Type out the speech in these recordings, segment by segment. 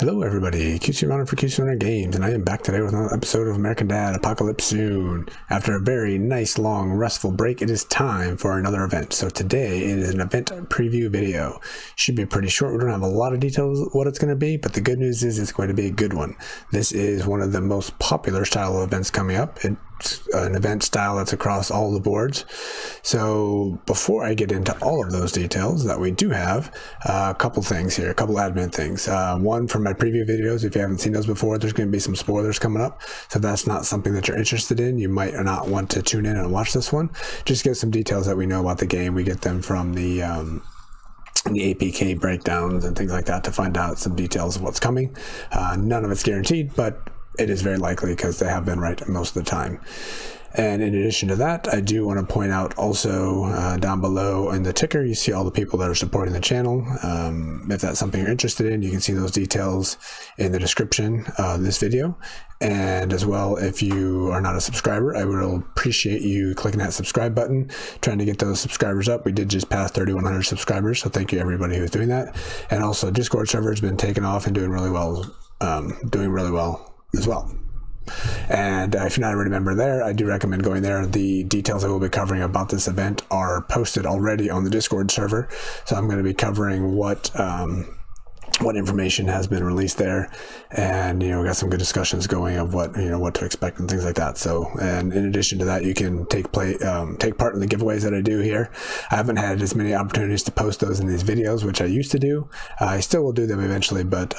Hello everybody, QC Runner for QC Runner Games, and I am back today with another episode of American Dad Apocalypse Soon. After a very nice, long, restful break, it is time for another event. So today it is an event preview video. Should be pretty short. We don't have a lot of details of what it's going to be, but the good news is it's going to be a good one. This is one of the most popular style of events coming up. It's an event style that's across all the boards. So before I get into all of those details that we do have, a couple things here, a couple admin things. One, from my preview videos, if you haven't seen those before, there's going to be some spoilers coming up. So if that's not something that you're interested in, you might not want to tune in and watch this one. Just get some details that we know about the game. We get them from the APK breakdowns and things like that to find out some details of what's coming. None of it's guaranteed, but it is very likely because they have been right most of the time. And in addition to that, I do want to point out also down below in the ticker, you see all the people that are supporting the channel. If that's something you're interested in, you can see those details in the description of this video. And as well, if you are not a subscriber, I would appreciate you clicking that subscribe button, trying to get those subscribers up. We did just pass 3,100 subscribers, so thank you everybody who's doing that. And also, Discord server has been taken off and doing really well as well. And if you're not already a member there, I do recommend going there. The details I will be covering about this event are posted already on the Discord server, so I'm going to be covering what information has been released there, and we got some good discussions going of what to expect and things like that. So, and in addition to that, you can take part in the giveaways that I do here. I haven't had as many opportunities to post those in these videos, which I used to do. I still will do them eventually, but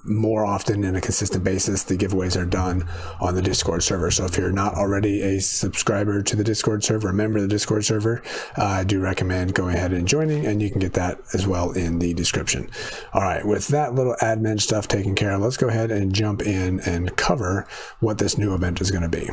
more often in a consistent basis, the giveaways are done on the Discord server. So if you're not already a subscriber to the Discord server, a member of the Discord server, I do recommend going ahead and joining, and you can get that as well in the description. All right, with that little admin stuff taken care of, let's go ahead and jump in and cover what this new event is going to be.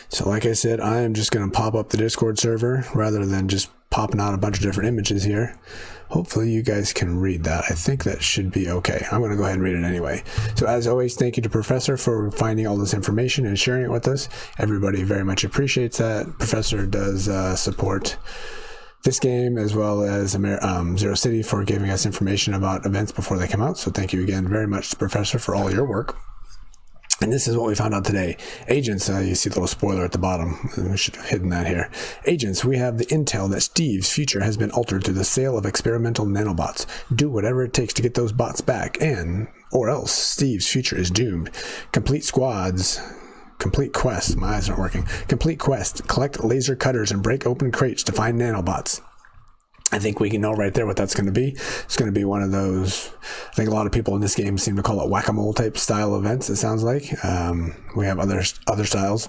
So like I said, I am just going to pop up the Discord server rather than just popping out a bunch of different images here. Hopefully you guys can read that. I think that should be okay. I'm going to go ahead and read it anyway. So as always, thank you to Professor for finding all this information and sharing it with us. Everybody very much appreciates that. Professor does support this game as well as Zero City for giving us information about events before they come out. So thank you again very much to Professor for all your work. And this is what we found out today. Agents, you see the little spoiler at the bottom. We should have hidden that here. Agents, we have the intel that Steve's future has been altered through the sale of experimental nanobots. Do whatever it takes to get those bots back, or else Steve's future is doomed. Complete quests, my eyes aren't working. Complete quest, collect laser cutters and break open crates to find nanobots. I think we can know right there what that's going to be. It's going to be one of those, I think a lot of people in this game seem to call it whack-a-mole type style events, it sounds like. We have other styles.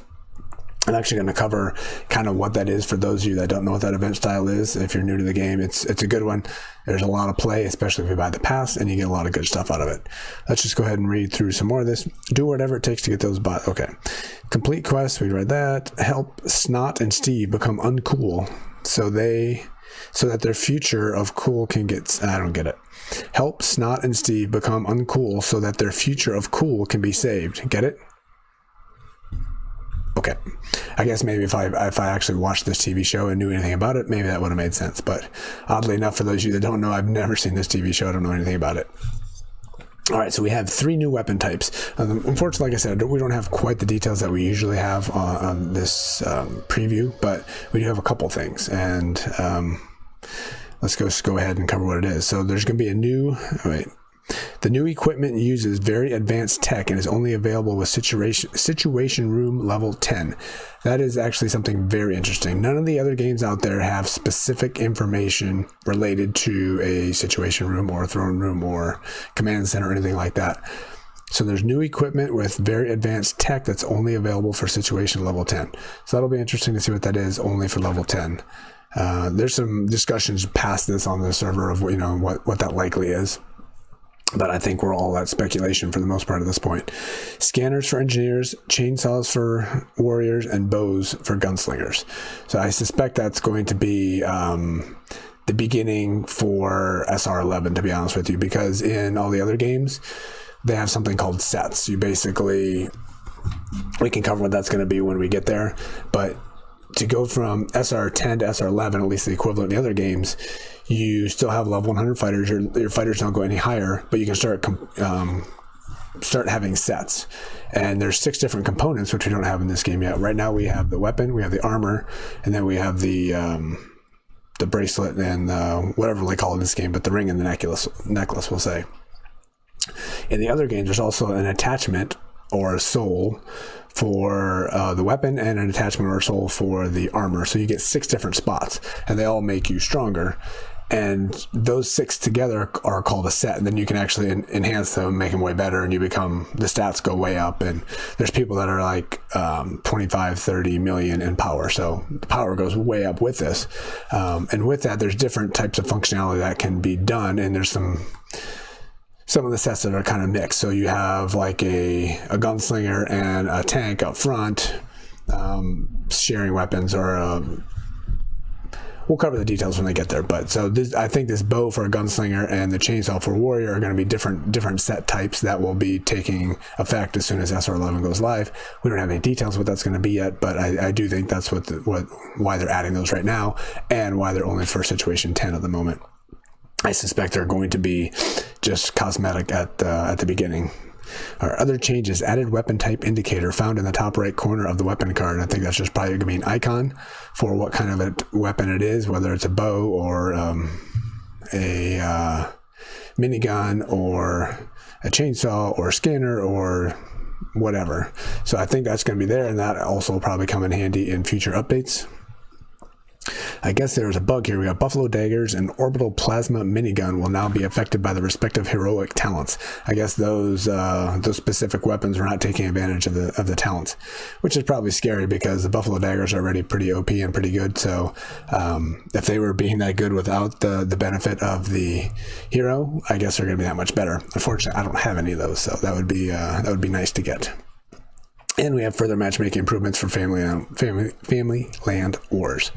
I'm actually going to cover kind of what that is for those of you that don't know what that event style is. If you're new to the game, it's a good one. There's a lot of play, especially if you buy the pass, and you get a lot of good stuff out of it. Let's just go ahead and read through some more of this. Do whatever it takes to get those bots. Okay. Complete quest, we read that. Help Snot and Steve become uncool so that their future of cool can get... I don't get it. Help Snot and Steve become uncool so that their future of cool can be saved. Get it? Okay. I guess maybe if I actually watched this TV show and knew anything about it, maybe that would have made sense. But oddly enough, for those of you that don't know, I've never seen this TV show. I don't know anything about it. All right, so we have 3 new weapon types. Unfortunately, like I said, we don't have quite the details that we usually have on this preview, but we do have a couple things, and let's go ahead and cover what it is. So there's going to be a new... The new equipment uses very advanced tech and is only available with Situation Room level 10. That is actually something very interesting. None of the other games out there have specific information related to a Situation Room or a Throne Room or Command Center or anything like that. So there's new equipment with very advanced tech that's only available for Situation level 10. So that'll be interesting to see what that is, only for level 10. There's some discussions past this on the server of what that likely is. But I think we're all at speculation for the most part at this point. Scanners for engineers, chainsaws for warriors, and bows for gunslingers. So I suspect that's going to be the beginning for SR11, to be honest with you, because in all the other games, they have something called sets. We can cover what that's going to be when we get there, but to go from SR10 to SR11, at least the equivalent in the other games, you still have level 100 fighters. Your fighters don't go any higher, but you can start having sets. And there's 6 different components, which we don't have in this game yet. Right now we have the weapon, we have the armor, and then we have the bracelet and whatever they call it in this game, but the ring and the necklace, we'll say. In the other games, there's also an attachment or a soul for the weapon and an attachment or a soul for the armor. So you get 6 different spots, and they all make you stronger. And those 6 together are called a set, and then you can actually enhance them, make them way better, and the stats go way up. And there's people that are like 25, 30 million in power, so the power goes way up with this. And with that, there's different types of functionality that can be done, and there's some of the sets that are kind of mixed. So you have like a gunslinger and a tank up front, sharing weapons, or we'll cover the details when they get there. But so I think this bow for a gunslinger and the chainsaw for a warrior are going to be different set types that will be taking effect as soon as SR11 goes live. We don't have any details what that's going to be yet, but I do think that's why they're adding those right now, and why they're only for Situation 10 at the moment. I suspect they're going to be just cosmetic at the beginning. Our other changes: added weapon type indicator found in the top right corner of the weapon card. I think that's just probably going to be an icon for what kind of a weapon it is, whether it's a bow or a minigun or a chainsaw or a scanner or whatever. So I think that's going to be there, and that also will probably come in handy in future updates. I guess there's a bug here. We got Buffalo Daggers and Orbital Plasma Minigun will now be affected by the respective heroic talents. I guess those specific weapons are not taking advantage of the talents, which is probably scary because the Buffalo Daggers are already pretty OP and pretty good. So if they were being that good without the benefit of the hero, I guess they're going to be that much better. Unfortunately, I don't have any of those, so that would be nice to get. And we have further matchmaking improvements for Family Land Wars.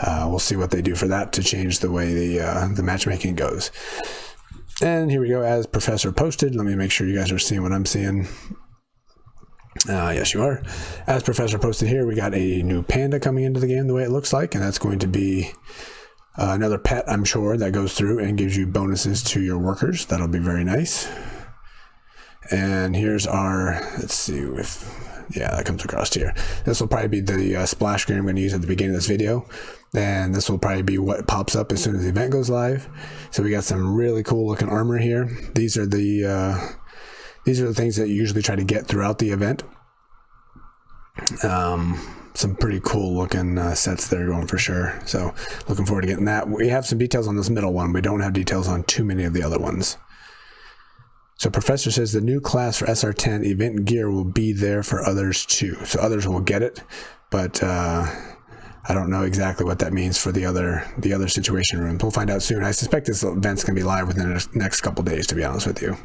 We'll see what they do for that to change the way the matchmaking goes. And here we go, as Professor posted. Let me make sure you guys are seeing what I'm seeing. Yes, you are. As Professor posted here, we got a new panda coming into the game the way it looks like, and that's going to be another pet, I'm sure, that goes through and gives you bonuses to your workers. That'll be very nice. And here's our, let's see if... yeah, that comes across here. This will probably be the splash screen I'm going to use at the beginning of this video, and this will probably be what pops up as soon as the event goes live. So we got some really cool looking armor here. These are the things that you usually try to get throughout the event. Some pretty cool looking sets there going for sure. So looking forward to getting that. We have some details on this middle one. We don't have details on too many of the other ones. So Professor says the new class for SR10 event gear will be there for others too. So others will get it, but I don't know exactly what that means for the other situation rooms. We'll find out soon. I suspect this event's going to be live within the next couple days, to be honest with you.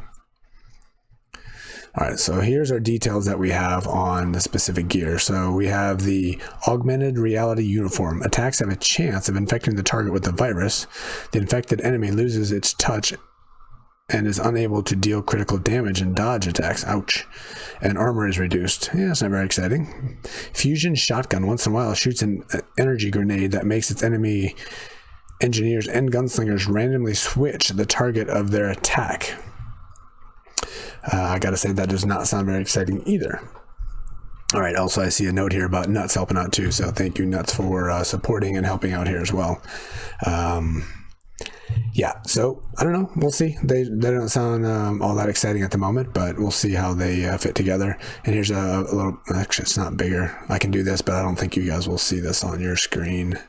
All right, so here's our details that we have on the specific gear. So we have the augmented reality uniform. Attacks have a chance of infecting the target with the virus. The infected enemy loses its touch and is unable to deal critical damage and dodge attacks. Ouch. And armor is reduced. Yeah, that's not very exciting. Fusion shotgun once in a while shoots an energy grenade that makes its enemy engineers and gunslingers randomly switch the target of their attack. I gotta say, that does not sound very exciting either. All right, also I see a note here about Nuts helping out too, so thank you, Nuts, for supporting and helping out here as well. Yeah, so I don't know. We'll see. They don't sound all that exciting at the moment, but we'll see how they fit together. And here's a little, actually it's not bigger. I can do this, but I don't think you guys will see this on your screen.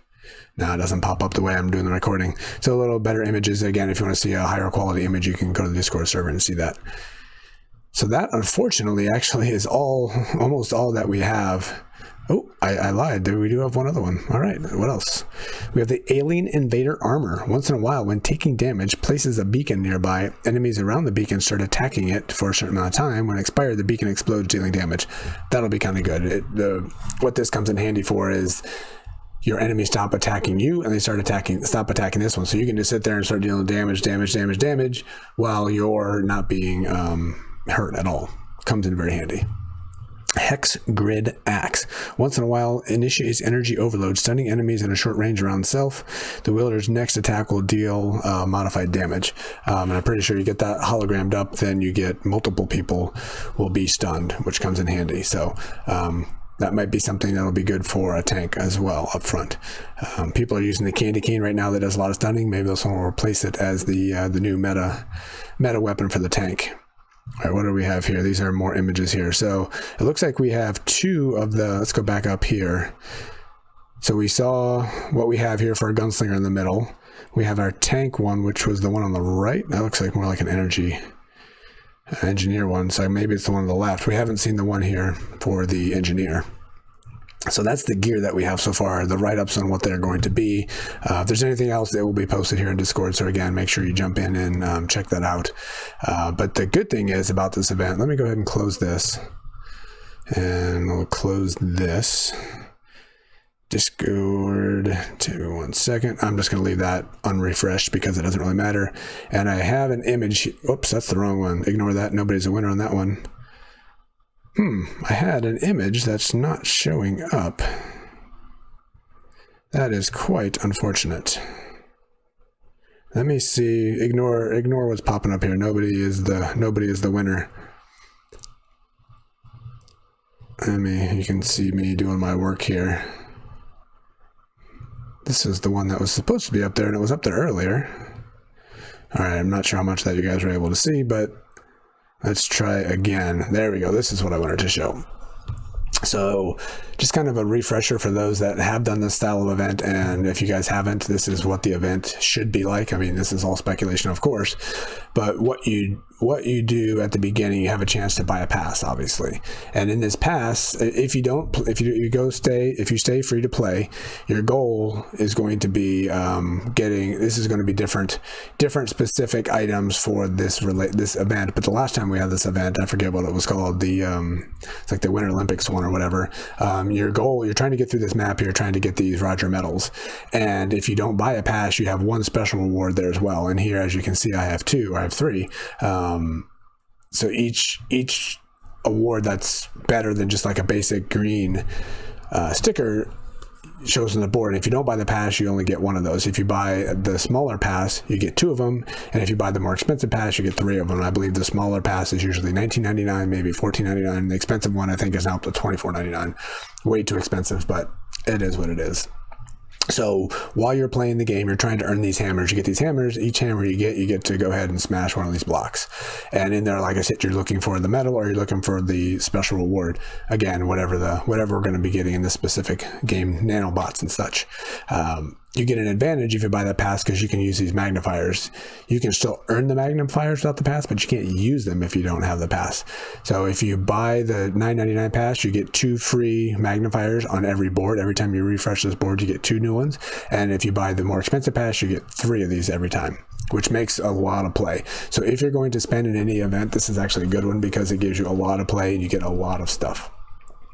No, it doesn't pop up the way I'm doing the recording. So a little better images. Again, if you want to see a higher quality image, you can go to the Discord server and see that. So that, unfortunately, actually is almost all that we have. Oh, I lied. We do have one other one. All right, what else? We have the Alien Invader Armor. Once in a while, when taking damage, places a beacon nearby. Enemies around the beacon start attacking it for a certain amount of time. When expired, the beacon explodes, dealing damage. That'll be kind of good. What this comes in handy for is your enemies stop attacking you, and they stop attacking this one. So you can just sit there and start dealing damage, while you're not being hurt at all. Comes in very handy. Hex Grid Axe. Once in a while, initiates energy overload, stunning enemies in a short range around self. The wielder's next attack will deal modified damage. And I'm pretty sure you get that hologrammed up, then you get multiple people will be stunned, which comes in handy. So that might be something that'll be good for a tank as well up front. People are using the candy cane right now that does a lot of stunning. Maybe they'll someone will replace it as the new meta weapon for the tank. All right, what do we have here? These are more images here. So it looks like we have two of the, let's go back up here. So we saw what we have here for a gunslinger in the middle. We have our tank one, which was the one on the right. That looks like more like an engineer one. So maybe it's the one on the left. We haven't seen the one here for the engineer. So that's the gear that we have so far, the write-ups on what they're going to be. If there's anything else, that will be posted here in Discord. So again, make sure you jump in and check that out. But the good thing is about this event, let me go ahead and close this. And we'll close this. Discord to 1 second. I'm just going to leave that unrefreshed because it doesn't really matter. And I have an image. Oops, that's the wrong one. Ignore that. Nobody's a winner on that one. I had an image that's not showing up. That is quite unfortunate. Let me see. Ignore what's popping up here. Nobody is the winner. You can see me doing my work here. This is the one that was supposed to be up there, and it was up there earlier. All right, I'm not sure how much that you guys were able to see, but let's try again. There we go. This is what I wanted to show. So just kind of a refresher for those that have done this style of event. And if you guys haven't, this is what the event should be like. I mean, this is all speculation, of course, but what you do at the beginning, you have a chance to buy a pass, obviously. And in this pass, if you stay free to play, your goal is going to be this is going to be different specific items for this event. But the last time we had this event, I forget what it was called, it's like the Winter Olympics one or whatever. Your goal, you're trying to get through this map, you're trying to get these Roger medals. And if you don't buy a pass, you have one special reward there as well. And here, as you can see, I have three. So each award that's better than just like a basic green sticker shows on the board. And if you don't buy the pass, you only get one of those. If you buy the smaller pass, you get two of them. And if you buy the more expensive pass, you get three of them. And I believe the smaller pass is usually $19.99, maybe $14.99. The expensive one, I think, is now up to $24.99. Way too expensive, but it is what it is. So while you're playing the game, you're trying to earn these hammers. You get these hammers. Each hammer you get to go ahead and smash one of these blocks. And in there, like I said, you're looking for the medal or you're looking for the special reward. Again, whatever we're going to be getting in this specific game, nanobots and such. You get an advantage if you buy that pass because you can use these magnifiers. You can still earn the magnifiers without the pass, but you can't use them if you don't have the pass. So if you buy the $9.99 pass, you get 2 free magnifiers on every board. Every time you refresh this board, you get 2 new ones. And if you buy the more expensive pass, you get 3 of these every time, which makes a lot of play. So if you're going to spend in any event, this is actually a good one because it gives you a lot of play and you get a lot of stuff.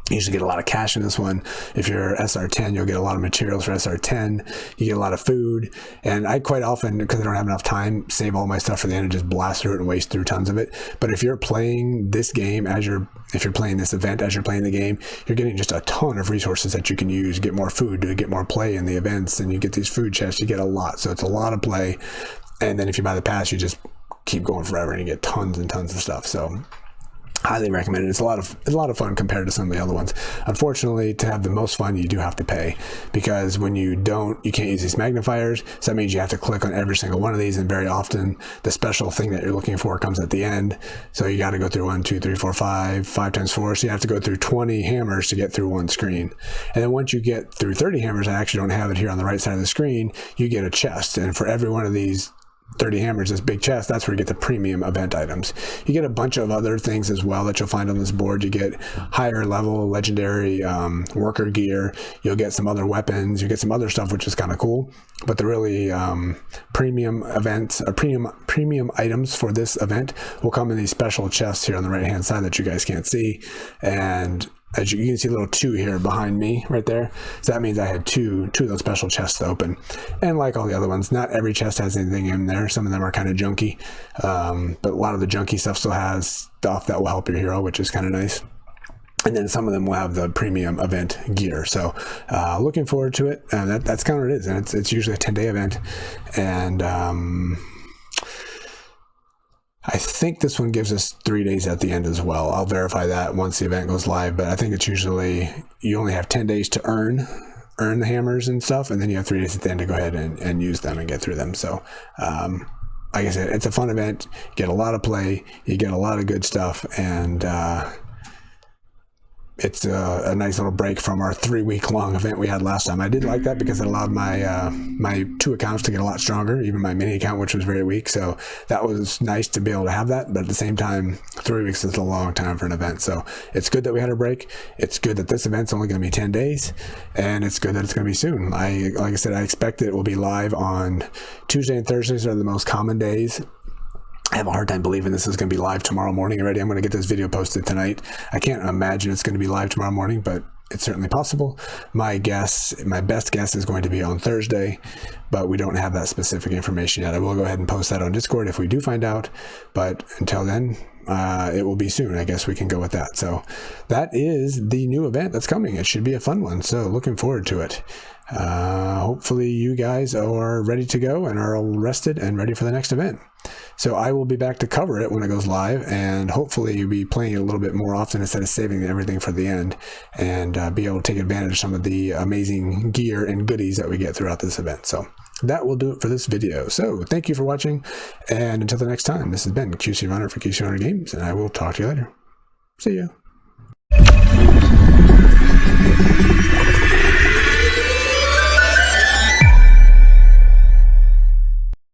You usually get a lot of cash in this one. If you're SR10, you'll get a lot of materials for SR10. You get a lot of food. And I quite often, because I don't have enough time, save all my stuff for the end and just blast through it and waste through tons of it. But if you're playing this game if you're playing this event as you're playing the game, you're getting just a ton of resources that you can use. You get more food to get more play in the events, and you get these food chests. You get a lot. So it's a lot of play. And then if you buy the pass, you just keep going forever and you get tons and tons of stuff. So highly recommend it. It's a lot of fun compared to some of the other ones. Unfortunately, to have the most fun, you do have to pay, because when you can't use these magnifiers. So that means you have to click on every single one of these, and very often the special thing that you're looking for comes at the end. So you got to go through 1, 2, 3, 4, 5 times 4. So you have to go through 20 hammers to get through one screen. And then once you get through 30 hammers, I actually don't have it here on the right side of the screen, you get a chest. And for every one of these 30 hammers, this big chest, that's where you get the premium event items. You get a bunch of other things as well that you'll find on this board. You get higher level legendary worker gear. You'll get some other weapons. You get some other stuff, which is kind of cool. But the really premium events, premium items for this event will come in these special chests here on the right hand side that you guys can't see. And as you can see, a little 2 here behind me right there. So that means I had two of those special chests to open. And like all the other ones, not every chest has anything in there. Some of them are kind of junky. But a lot of the junky stuff still has stuff that will help your hero, which is kind of nice. And then some of them will have the premium event gear. So looking forward to it. That's kind of what it is. And it's usually a 10-day event. And I think this one gives us 3 days at the end as well. I'll verify that once the event goes live. But I think it's usually you only have 10 days to earn the hammers and stuff. And then you have 3 days at the end to go ahead and use them and get through them. So like I said, it's a fun event. You get a lot of play. You get a lot of good stuff. And it's a nice little break from our 3-week-long event we had last time. I did like that because it allowed my my 2 accounts to get a lot stronger, even my mini account, which was very weak. So that was nice to be able to have that. But at the same time, 3 weeks is a long time for an event. So it's good that we had a break. It's good that this event's only going to be 10 days. And it's good that it's going to be soon. Like I said, I expect it will be live on Tuesday and Thursdays are the most common days. I have a hard time believing this is going to be live tomorrow morning already. I'm going to get this video posted tonight. I can't imagine it's going to be live tomorrow morning, but it's certainly possible. My best guess is going to be on Thursday, but we don't have that specific information yet. I will go ahead and post that on Discord if we do find out, but until then, it will be soon. I guess we can go with that. So that is the new event that's coming. It should be a fun one. So looking forward to it. Hopefully you guys are ready to go and are all rested and ready for the next event. So I will be back to cover it when it goes live, and hopefully you'll be playing it a little bit more often instead of saving everything for the end, and be able to take advantage of some of the amazing gear and goodies that we get throughout this event. So that will do it for this video. So thank you for watching, and until the next time, this has been QC Runner for QC Runner Games, and I will talk to you later. See ya.